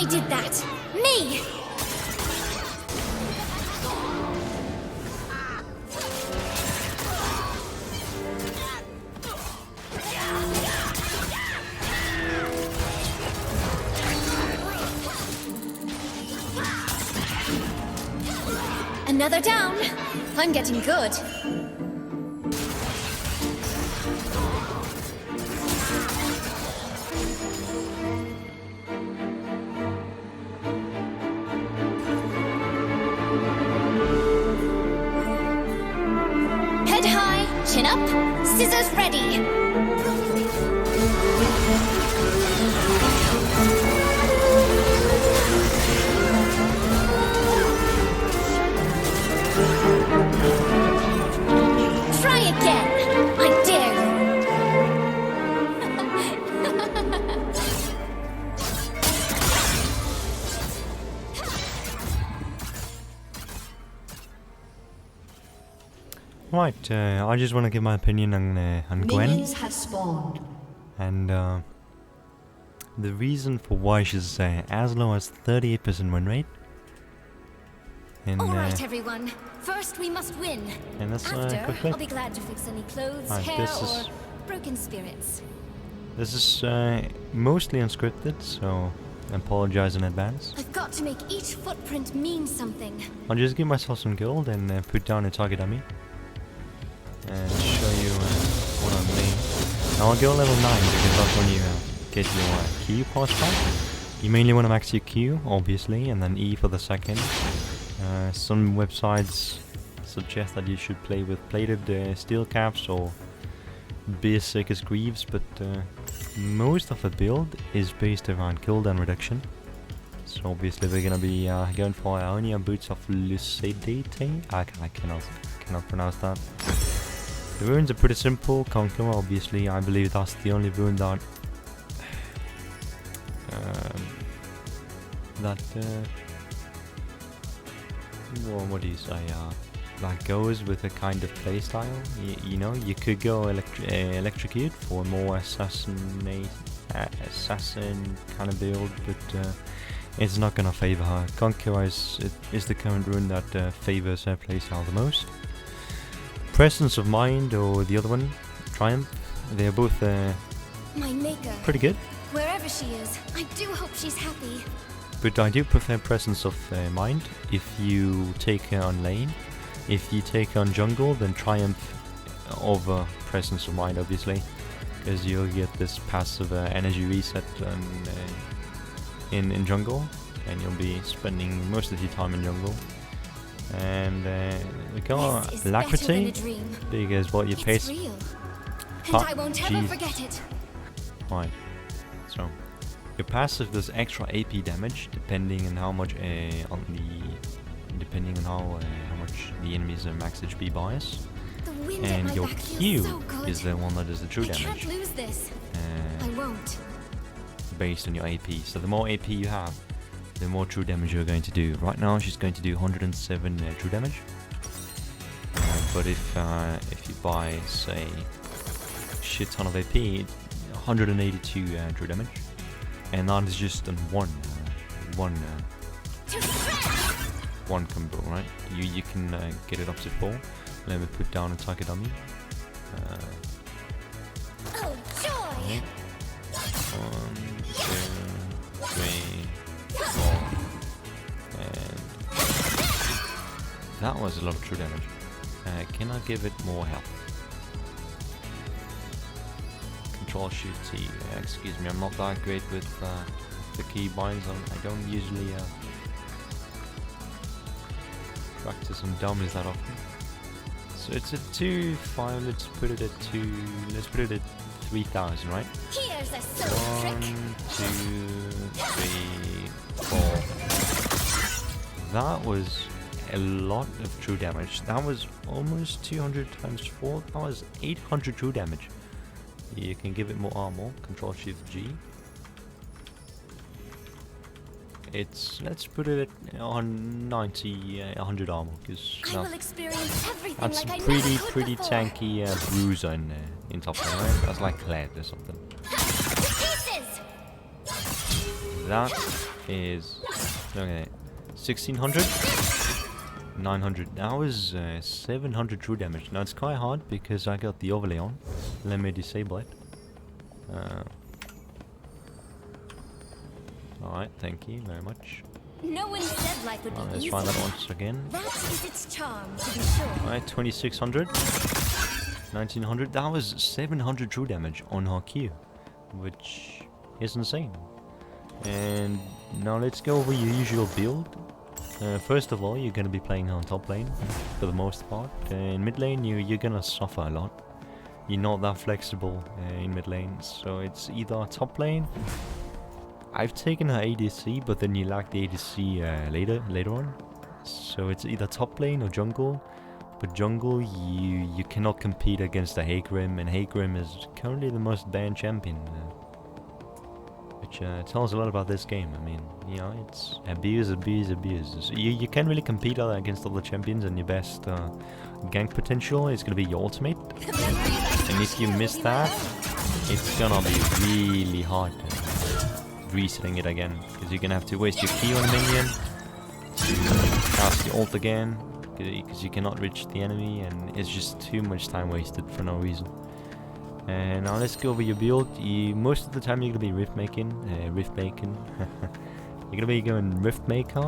I did that! Me! Another down! I'm getting good. Head high, chin up, scissors ready. Try again! I dare you! Right, I just want to give my opinion on Gwen. Minions have spawned. And the reason for why she's as low as 38% win rate. And, Alright everyone, first we must win. and that's After, quickly. I'll be glad to fix any clothes, Right, hair, this or is- broken spirits. This is mostly unscripted, so I apologize in advance. I've got to make each footprint mean something. I'll just give myself some gold and put down a target dummy. And show you what I mean. Now I'll go level 9 because that's when you get your Q pass back. You mainly want to max your Q, obviously, and then E for the second. Some websites suggest that you should play with plated steel caps or basic as greaves, but most of the build is based around cooldown reduction. So obviously we're gonna be going for Ionia boots of lucidity. I cannot pronounce that. The runes are pretty simple. Conqueror, obviously, I believe that's the only rune that well, what do you say? That goes with a kind of playstyle. You know, you could go electrocute for more assassin kind of build, but it's not gonna favor her. Conqueror is the current rune that favors her playstyle the most. Presence of Mind or the other one, Triumph, they're both My maker, pretty good. wherever she is, I do hope she's happy. But I do prefer Presence of Mind if you take her on lane. If you take her on jungle, then Triumph over Presence of Mind, obviously, because you'll get this passive energy reset in jungle, and you'll be spending most of your time in jungle. And we got This is better than a Alacrity, dream. because what you pay. It's real. And I won't ever Jeez. forget it. Right. So your passive does extra AP damage depending on how much how much the enemy's max HP bias. The wind at And my your back feels Q so good. is the one that does the true I can't damage lose this. I won't. based on your AP. So the more AP you have, the more true damage you're going to do. Right now she's going to do 107 true damage. But if you buy, say, shit ton of AP, 182 true damage, and that is just on one combo, right? You can get it up to 4. Let me put down a target dummy. Oh, joy! 1, 2, 3, 4, and that was a lot of true damage. Can I give it more health? Control Shift T. Excuse me, I'm not that great with the keybinds. I don't usually practice on dummies that often. So it's a 2-5. Let's put it at 3,000, right? Here's a silver trick. 1, 2, 3, 4. That was a lot of true damage. That was almost 200 times 4. That was 800 true damage. You can give it more armor. Control Shift G. Let's put it on 90, 100 armor, because I will experience everything that's like I a never could pretty before. tanky bruiser in top lane, right? That's like Kled or something. Pieces! that is, okay, 1600, 900. That was 700 true damage. Now it's quite hard because I got the overlay on. Let me disable it. Alright, thank you very much. No one said life would be Let's easy. try that once again. That is its charm, to be sure. Alright, 2600, 1900. That was 700 true damage on her Q, which is insane. And now let's go over your usual build. First of all, you're going to be playing on top lane for the most part. In mid lane, you're going to suffer a lot. You're not that flexible in mid lane, so it's either top lane. I've taken her ADC, but then you lack the ADC later on. So it's either top lane or jungle. But jungle, you cannot compete against the Hagrim, and Hagrim is currently the most banned champion. Which tells a lot about this game. I mean, you know, it's abuse. So you can't really compete against other champions, and your best gank potential is going to be your ultimate. And if you miss that, it's gonna be really hard resetting it again, because you're gonna have to waste your Q on a minion to cast the ult again, because you cannot reach the enemy, and it's just too much time wasted for no reason. And now let's go over your build. Most of the time you're gonna be rift making. You're gonna be going rift maker.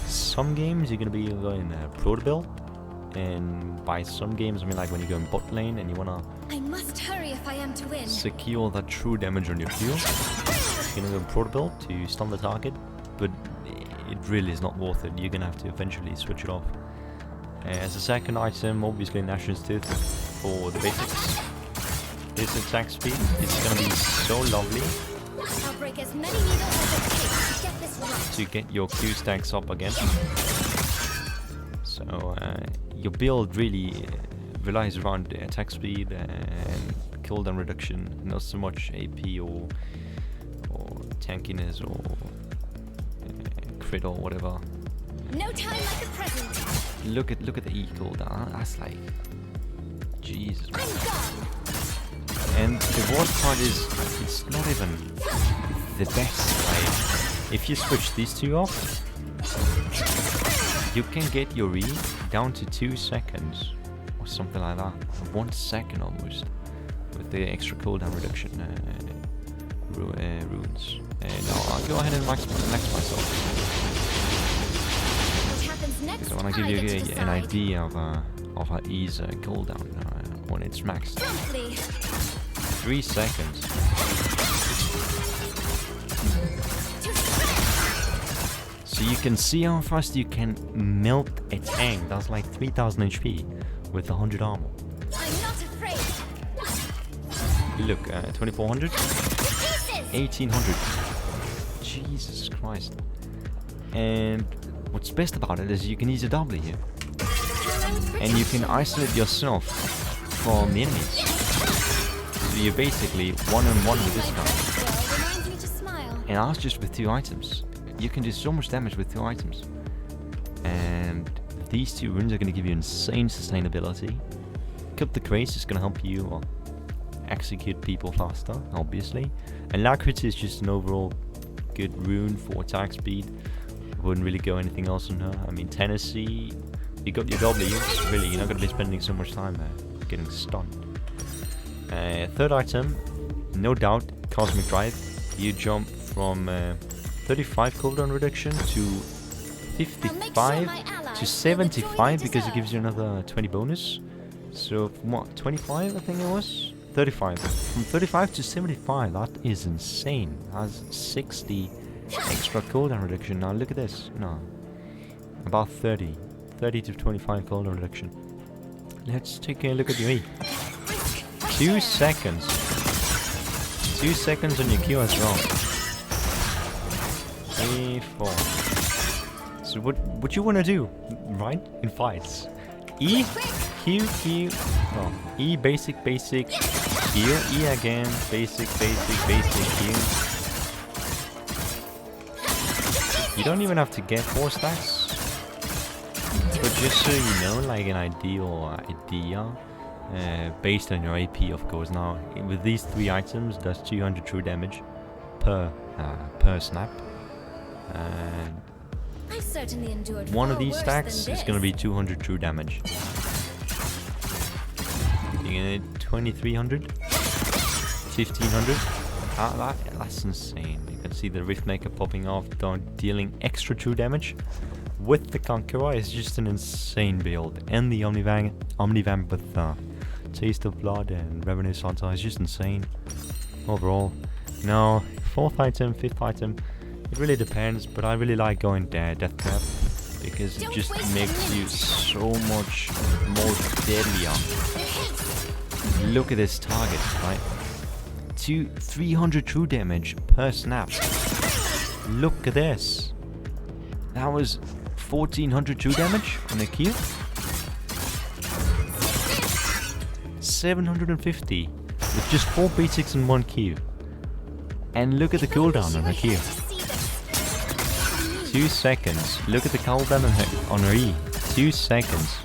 Some games you're gonna be going PROTOBELT, and by some games I mean like when you're going bot lane and you wanna I must hurry if I am to win. secure that true damage on your Q. You're gonna go PROTOBELT to stun the target, but it really is not worth it. You're gonna have to eventually switch it off. As a second item, obviously Nation's Tooth for the basics. This attack speed is gonna be so lovely I'll break as many needles as it takes to get this right. to get your Q stacks up again. So your build really relies around attack speed and cooldown reduction, not so much AP or tankiness or crit or whatever. No time like the present. Look at the E cooldown. That's like, Jesus. I'm gone. And the worst part is, it's not even the best. Like, if you switch these two off, you can get your E down to 2 seconds or something like that, 1 second almost, with the extra cooldown reduction runes. And I'll go ahead and max myself. What happens next? Because I want to give you an idea of how easy cooldown when it's maxed. Promptly. 3 seconds. So you can see how fast you can melt a tank. That's like 3000 HP with 100 armor. I'm not afraid. Look, 2400, 1800. Jesus Christ. And what's best about it is you can use a W here. And you can isolate yourself from the enemies. So you're basically one-on-one with this guy. Reminds me to smile. And that's just with 2 items. You can do so much damage with 2 items. And these 2 runes are going to give you insane sustainability. Cup the Craze is going to help you execute people faster, obviously. And Lacrit is just an overall good rune for attack speed. Wouldn't really go anything else on her. I mean, Tennessee, you got your W's, really, you're not going to be spending so much time getting stunned. Third item, no doubt, Cosmic Drive. You jump from 35 cooldown reduction to 55 to 75 because it gives you another 20 bonus. So from what, 25 I think it was? 35. From 35 to 75, that is insane. That's 60 extra cooldown reduction. Now look at this. No, about 30 to 25 cooldown reduction. Let's take a look at your E. 2 seconds. 2 seconds on your Q as well. 3, 4. So what you want to do, right, in fights? E, Q, Q, oh, E, basic, Q, E again, basic, Q. You don't even have to get 4 stacks. But just so you know, like an idea, based on your AP of course. Now with these 3 items, that's 200 true damage per snap. And I've certainly endured one far of these worse stacks than is going to be this. 200 true damage. You get 2300, 1500. That's insane. You can see the Riftmaker popping off, dealing extra true damage with the Conqueror. Is just an insane build, and the Omnivamp with Taste of Blood and Revenue Santa is just insane overall. Now, 4th item, 5th item, it really depends, but I really like going Death Trap because it just makes you so much more deadlier. Look at this target, right? 300 true damage per snap. Look at this. That was 1400 true damage on a Q. 750 with just 4 basics and 1 Q. And look at the cooldown on her Q. 2 seconds. Look at the cooldown on her E. 2 seconds.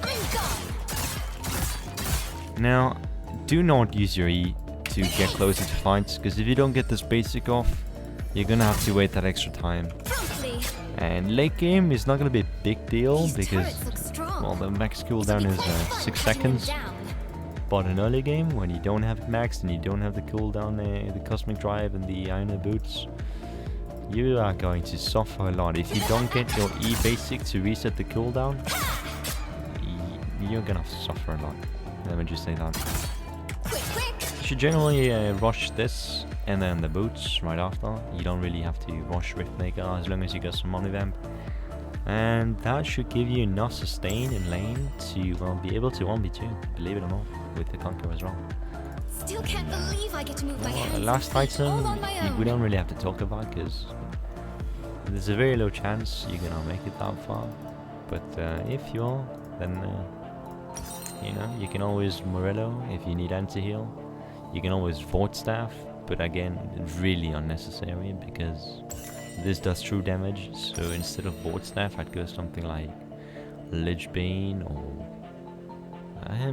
Now, do not use your E to get closer to fights, because if you don't get this basic off, you're gonna have to wait that extra time. And late game is not gonna be a big deal because, well, the max cooldown is 6 seconds. But in early game, when you don't have it maxed and you don't have the cooldown, the Cosmic Drive and the Iron Boots, you are going to suffer a lot. If you don't get your E basic to reset the cooldown, you're gonna suffer a lot. Let me just say that. You should generally rush this and then the boots right after. You don't really have to rush Riftmaker as long as you get some Omnivamp. And that should give you enough sustain in lane to, well, be able to 1v2, believe it or not, with the Conqueror as well. Still can't believe I get to move my hands The last and feet all item, on my own. we don't really have to talk about because there's a very low chance you're gonna make it that far. But if you are, then you know, you can always Morello if you need anti-heal. You can always Fort Staff, but again, really unnecessary because this does true damage. So instead of Fort Staff, I'd go something like Lich Bane or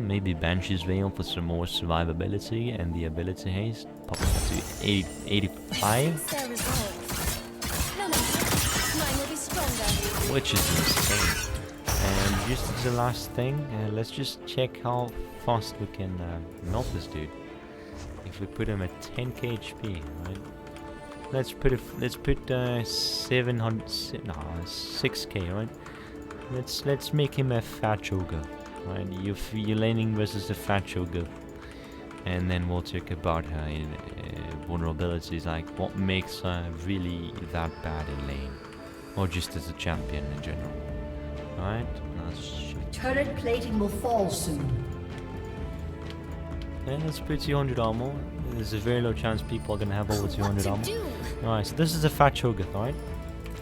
maybe Banshee's Veil for some more survivability and the ability haste. Pop it up to 85, Their resolve. No matter, mine will be stronger. which is insane. And just as the last thing, let's just check how fast we can melt this dude. If we put him at 10k HP, right? Let's put 6k, right? Let's make him a fat ogre, right? You're laning versus a fat ogre, and then we'll talk about her vulnerabilities, like what makes her really that bad in lane, or just as a champion in general. Alright, Turret plating will fall soon. yeah, let's put 200 armor. There's a very low chance people are gonna have over 200 armor. Alright, so this is a fat Cho'Gath, alright?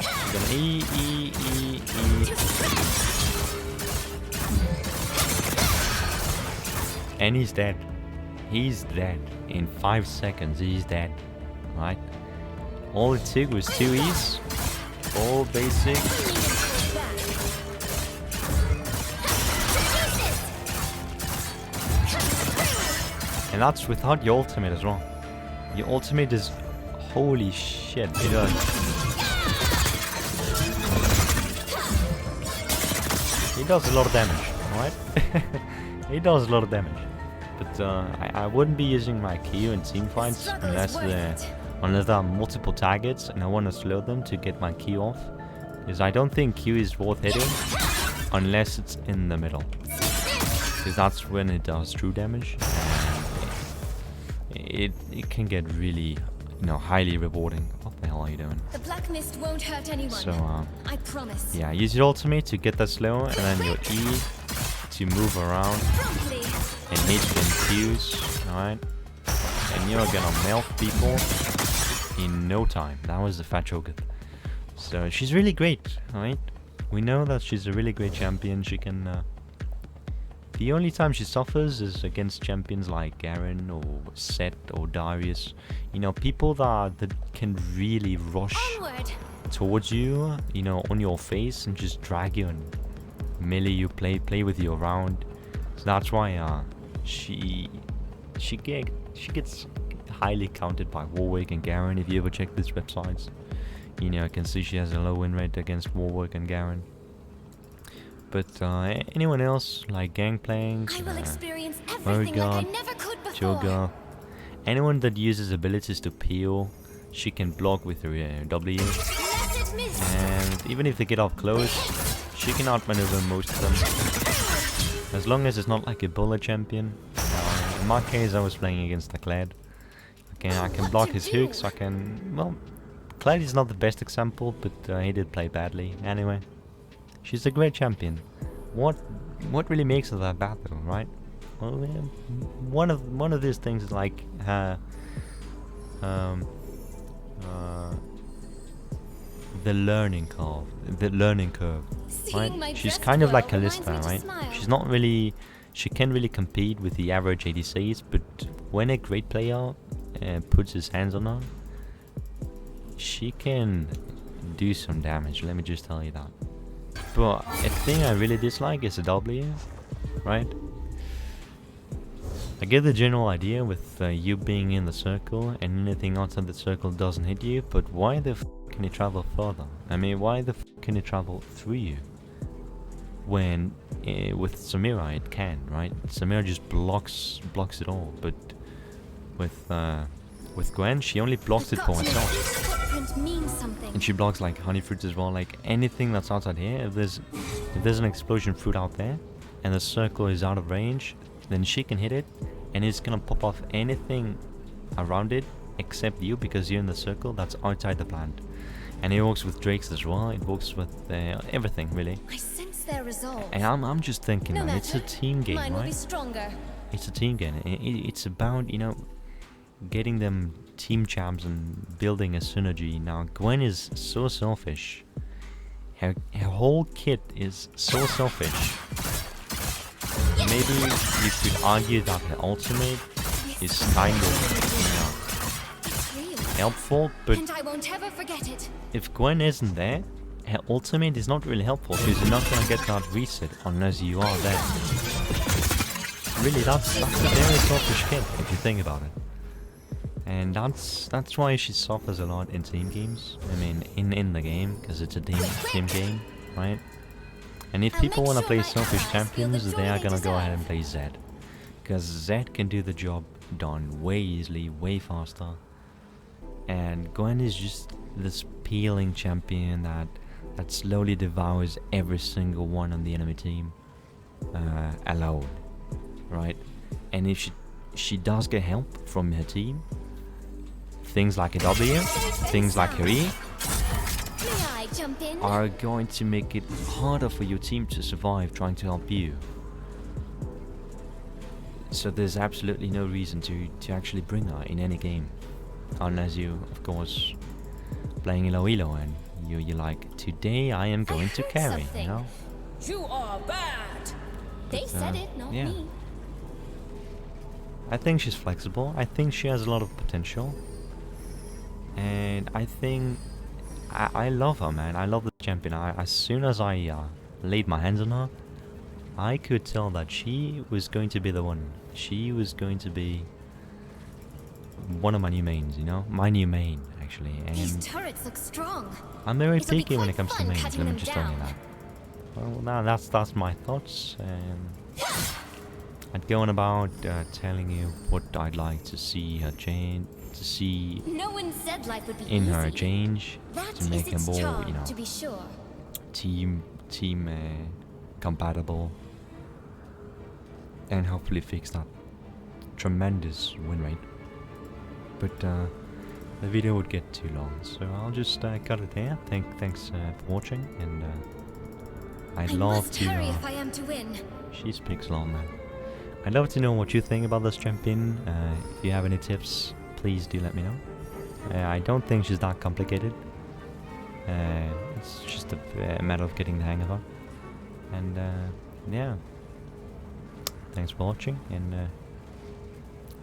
We're gonna E. And he's dead. He's dead. In 5 seconds, he's dead. Alright? All it took was 2 E's. All basic. And that's without your ultimate as well. Your ultimate is... holy shit, it does. He does a lot of damage, alright? He does a lot of damage. But I wouldn't be using my Q in team fights unless there are multiple targets and I want to slow them to get my Q off. Because I don't think Q is worth hitting unless it's in the middle. Because that's when it does true damage. And it can get really, highly rewarding. What the hell are you doing? The black mist won't hurt anyone. So, I promise. yeah, use your ultimate to get that slow, and then your E to move around and hit them Qs, alright? And you're gonna melt people in no time. That was the fat Cho'Gath. So she's really great, alright? We know that she's a really great champion. She can... the only time she suffers is against champions like Garen or Set or Darius. People that can really rush towards you, on your face and just drag you and melee you, play with you around. So that's why she gets highly counted by Warwick and Garen. If you ever check these websites, You know, I can see she has a low win rate against Warwick and Garen. But anyone else, like Gangplank, I will experience everything like I never could before. Cho'Gath, anyone that uses abilities to peel, she can block with her W. Blessed miss. And even if they get up close, she can outmaneuver most of them. As long as it's not like a bullet champion. In my case, I was playing against the Kled. I can block his hooks, I can... Well, Kled is not the best example, but he did play badly. Anyway, she's a great champion. What really makes her that bad though, right? Well, one of these things is like her... the learning curve, right? She's kind of like Kalista, right? She's not really... She can't really compete with the average ADCs, but when a great player puts his hands on her, she can do some damage, let me just tell you that. But a thing I really dislike is a W, right? I get the general idea with you being in the circle and anything outside the circle doesn't hit you, but why the f can you travel further? I mean, why the f can you travel through you? When with Samira it can, right? Samira just blocks it all, but with Gwen she only blocks it for herself. And she blocks like honey fruits as well, like anything that's outside here. If there's an explosion fruit out there and the circle is out of range, then she can hit it and it's gonna pop off anything around it except you, because you're in the circle that's outside the plant. And it works with drakes as well, it works with everything really. I sense their resolve. And I'm just thinking, man, it's a team game, Mine will be right? stronger. It's a team game. It's about, you know, getting them team champs and building a synergy. Now Gwen is so selfish. Her whole kit is so selfish. Maybe you could argue that her ultimate is kind of, you know, helpful, but And I won't ever forget it. if Gwen isn't there, her ultimate is not really helpful, because you're not gonna get that reset unless you are there. Really, that's a very selfish kid if you think about it. And that's why she suffers a lot in team games. I mean, in the game, because it's a team game, right? And if people want to play selfish champions, they are gonna go ahead and play Zed, because Zed can do the job done way easily, way faster. And Gwen is just this peeling champion that slowly devours every single one on the enemy team alone, right? And if she does get help from her team, things like a W, things like her E, May I jump in? are going to make it harder for your team to survive trying to help you. So there's absolutely no reason to actually bring her in any game, unless you, of course, playing elo and you're like, today I am going to carry, you know? You are bad. They said it, not yeah. me. I think she's flexible. I think she has a lot of potential. And I think I love her, man. I love the champion. As soon as I laid my hands on her, I could tell that she was going to be the one. She was going to be one of my new mains, you know? My new main, actually. These And turrets look strong. I'm very It'll be picky when quite it comes to fun mains, cutting let me them just tell you down. that. Well, now that's my thoughts. I'd go on about telling you what I'd like to see her change, to see No one said life would be in easy. her change, That to is make her its more, charm, you know, to be sure. team compatible, and hopefully fix that tremendous win rate. But the video would get too long, so I'll just cut it there. Thanks for watching, and I'd I love must to. hurry if I am to win. She speaks a lot, man. I'd love to know what you think about this champion. If you have any tips, please do let me know. I don't think she's that complicated. It's just a matter of getting the hang of her. And yeah, thanks for watching, and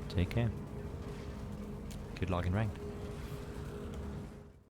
take care. Good luck in ranked.